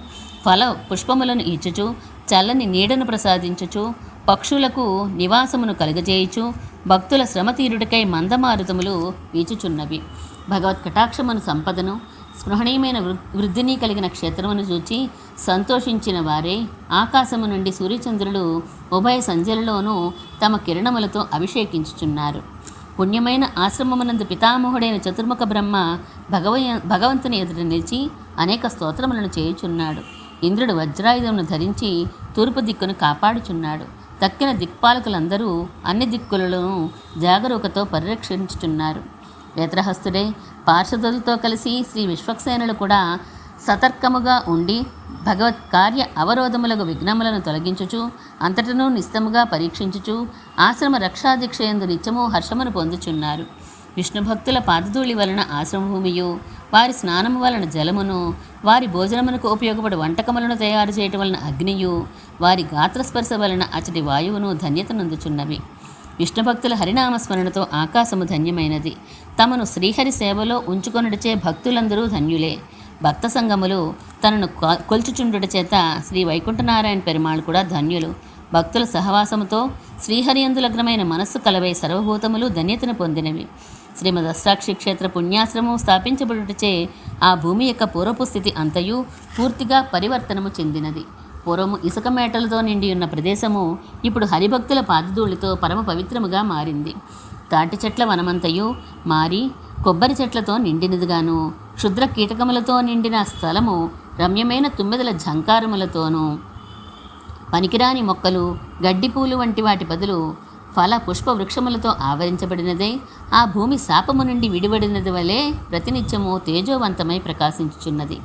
ఫల పుష్పములను ఇచ్చుచు, చల్లని నీడను ప్రసాదించుచు, పక్షులకు నివాసమును కలుగజేయుచు, భక్తుల శ్రమ తీరుడికై మందమారుతములు వీచుచున్నవి. భగవత్ కటాక్షమును సంపదను, స్పృహణీయమైన వృద్ధిని కలిగిన క్షేత్రమును చూచి సంతోషించిన వారే ఆకాశము నుండి సూర్యచంద్రులు ఉభయ సంధ్యలలోనూ తమ కిరణములతో అభిషేకించుచున్నారు. పుణ్యమైన ఆశ్రమమునందు పితామహుడైన చతుర్ముఖ బ్రహ్మ భగవంతుని ఎదుట నిలిచి అనేక స్తోత్రములను చేయుచున్నాడు. ఇంద్రుడు వజ్రాయుధమును ధరించి తూర్పు దిక్కును కాపాడుచున్నాడు. తక్కిన దిక్పాలకులందరూ అన్ని దిక్కులను జాగరూకతో పరిరక్షించుచున్నారు. వేత్రహస్తుడే పార్షదులతో కలిసి శ్రీ విశ్వక్సేనులు కూడా సతర్కముగా ఉండి భగవత్ కార్య అవరోధములకు విఘ్నములను తొలగించుచు, అంతటను నిస్తముగా పరీక్షించుచు ఆశ్రమ రక్షాదీక్షయందు నిత్యము హర్షమును పొందుచున్నారు. విష్ణుభక్తుల పాదధూళి వలన ఆశ్రమభూమియు, వారి స్నానము వలన జలమును, వారి భోజనమునకు ఉపయోగపడు వంటకములను తయారు చేయటం వలన అగ్నియు, వారి గాత్రస్పర్శ వలన అచటి వాయువును ధన్యతనందుచున్నవి. విష్ణుభక్తుల హరినామస్మరణతో ఆకాశము ధన్యమైనది. తమను శ్రీహరి సేవలో ఉంచుకొనుటచే భక్తులందరూ ధన్యులే. భక్త సంగములు తనను కొల్చుచుండుట చేత శ్రీ వైకుంఠనారాయణ పెరుమాళ్ కూడా ధన్యులు. భక్తుల సహవాసముతో శ్రీహరియందులగ్నమైన మనస్సు కలవై సర్వభూతములు ధన్యతను పొందినవి. శ్రీమద్ అష్టాక్షి క్షేత్ర పుణ్యాశ్రమం స్థాపించబడుటచే ఆ భూమి యొక్క పూర్వపు స్థితి అంతయు పూర్తిగా పరివర్తనము చెందినది. పూర్వము ఇసుక మేటలతో నిండి ఉన్న ప్రదేశము ఇప్పుడు హరిభక్తుల పాదధూళితో పరమ పవిత్రముగా మారింది. తాటి చెట్ల వనమంతయు మారి కొబ్బరి చెట్లతో నిండినదిగాను, క్షుద్ర కీటకములతో నిండిన స్థలము రమ్యమైన తుమ్మెదల ఝంకారములతోనూ, పనికిరాని మొక్కలు, గడ్డిపూలు వంటి వాటి బదులు ఫల పుష్ప వృక్షములతో ఆవరించబడినదై ఆ భూమి శాపము నుండి విడివడినది వలె ప్రతినిత్యము తేజోవంతమై ప్రకాశించుచున్నది.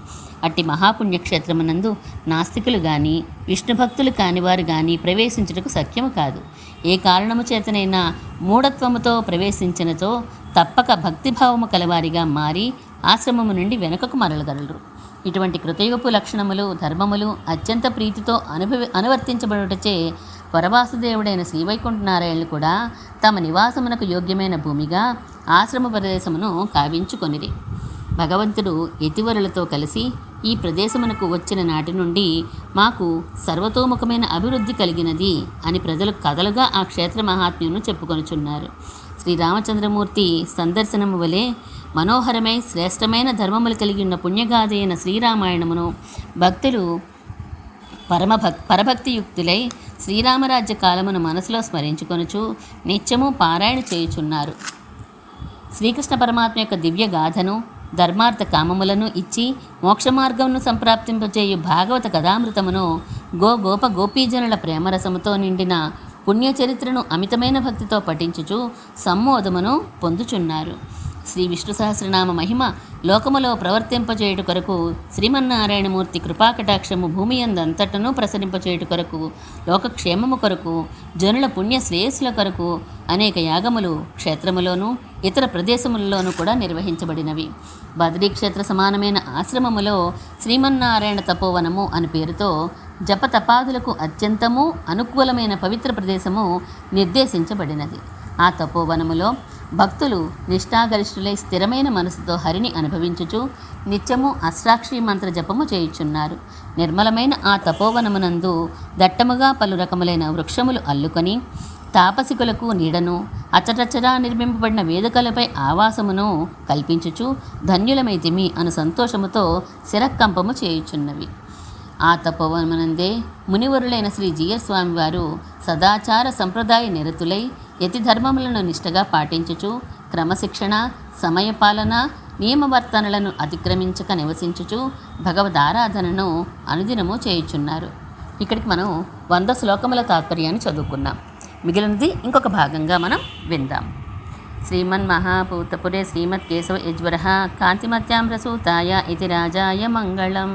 అట్టి మహాపుణ్యక్షేత్రమునందు నాస్తికులు గాని విష్ణుభక్తులు కానివారు గాని ప్రవేశించుటకు సఖ్యము కాదు. ఏ కారణము చేతనైనా మూఢత్వముతో ప్రవేశించినచో తప్పక భక్తిభావము కలవారిగా మారి ఆశ్రమము నుండి వెనుకకు మరలగలరు. ఇటువంటి కృతయుగపు లక్షణములు, ధర్మములు అత్యంత ప్రీతితో అనువర్తించబడుటచే పరవాసుదేవుడైన శ్రీవైకుంఠనారాయణులు కూడా తమ నివాసమునకు యోగ్యమైన భూమిగా ఆశ్రమ ప్రదేశమును కావించుకొనిరి. భగవంతుడు యతివరులతో కలిసి ఈ ప్రదేశమునకు వచ్చిన నాటి నుండి మాకు సర్వతోముఖమైన అభివృద్ధి కలిగినది అని ప్రజలు కథలుగా ఆ క్షేత్ర మహాత్మ్యమును చెప్పుకొనుచున్నారు. శ్రీరామచంద్రమూర్తి సందర్శనము వలె మనోహరమై శ్రేష్టమైన ధర్మములు కలిగి ఉన్న పుణ్యగాథ అయిన శ్రీరామాయణమును భక్తులు పరభక్తియుక్తులై శ్రీరామరాజ్య కాలమును మనసులో స్మరించుకొనుచు నిత్యము పారాయణ చేయుచున్నారు. శ్రీకృష్ణ పరమాత్మ యొక్క దివ్య గాథను, ధర్మార్థ కామములను ఇచ్చి మోక్ష మార్గమును సంప్రాప్తింపజేయు భాగవత కథామృతమును గోప గోపీజనుల ప్రేమరసముతో నిండిన పుణ్యచరిత్రను అమితమైన భక్తితో పఠించుచు సమ్మోదమును పొందుచున్నారు. శ్రీ విష్ణు సహస్రనామ మహిమ లోకములో ప్రవర్తింపచేయుట కొరకు శ్రీమన్నారాయణమూర్తి కృపాకటాక్షము భూమి యందంతటను ప్రసరింపచేయుట కొరకు లోకక్షేమము కొరకు జనుల పుణ్య శ్రేయస్సుల కొరకు అనేక యాగములు క్షేత్రములోనూ ఇతర ప్రదేశములలోనూ కూడా నిర్వహించబడినవి. బద్రీక్షేత్ర సమానమైన ఆశ్రమములో శ్రీమన్నారాయణ తపోవనము అని పేరుతో జపతపాదులకు అత్యంతము అనుకూలమైన పవిత్ర ప్రదేశము నిర్దేశించబడినది. ఆ తపోవనములో భక్తులు నిష్ఠాగరిష్ఠులై స్థిరమైన మనసుతో హరిని అనుభవించుచు నిత్యము అష్టాక్షరి మంత్ర జపము చేయుచున్నారు. నిర్మలమైన ఆ తపోవనమునందు దట్టముగా పలు రకములైన వృక్షములు అల్లుకొని తాపసికులకు నీడను, అచ్చటచ్చరా నిర్మింపబడిన వేదికలపై ఆవాసమును కల్పించుచు ధన్యులమైతిమి అను సంతోషముతో శిరకంపము చేయుచున్నవి. ఆ తపోవనమునందే మునివరులైన శ్రీ జీయర్ స్వామి వారు సదాచార సంప్రదాయ నిరతులై యతి ధర్మములను నిష్టగా పాటించుచు క్రమశిక్షణ, సమయపాలన, నియమవర్తనలను అతిక్రమించక నివసించుచు భగవదారాధనను అనుదినము చేయుచున్నారు. ఇక్కడికి మనం 100 శ్లోకముల తాత్పర్యాన్ని చదువుకున్నాం. మిగిలినది ఇంకొక భాగంగా మనం విందాం. శ్రీమన్మహాభూతపురే శ్రీమత్ కేశవ యజ్వరః కాంతిమత్యాం ప్రసూతాయ ఇతి రాజాయ మంగళం.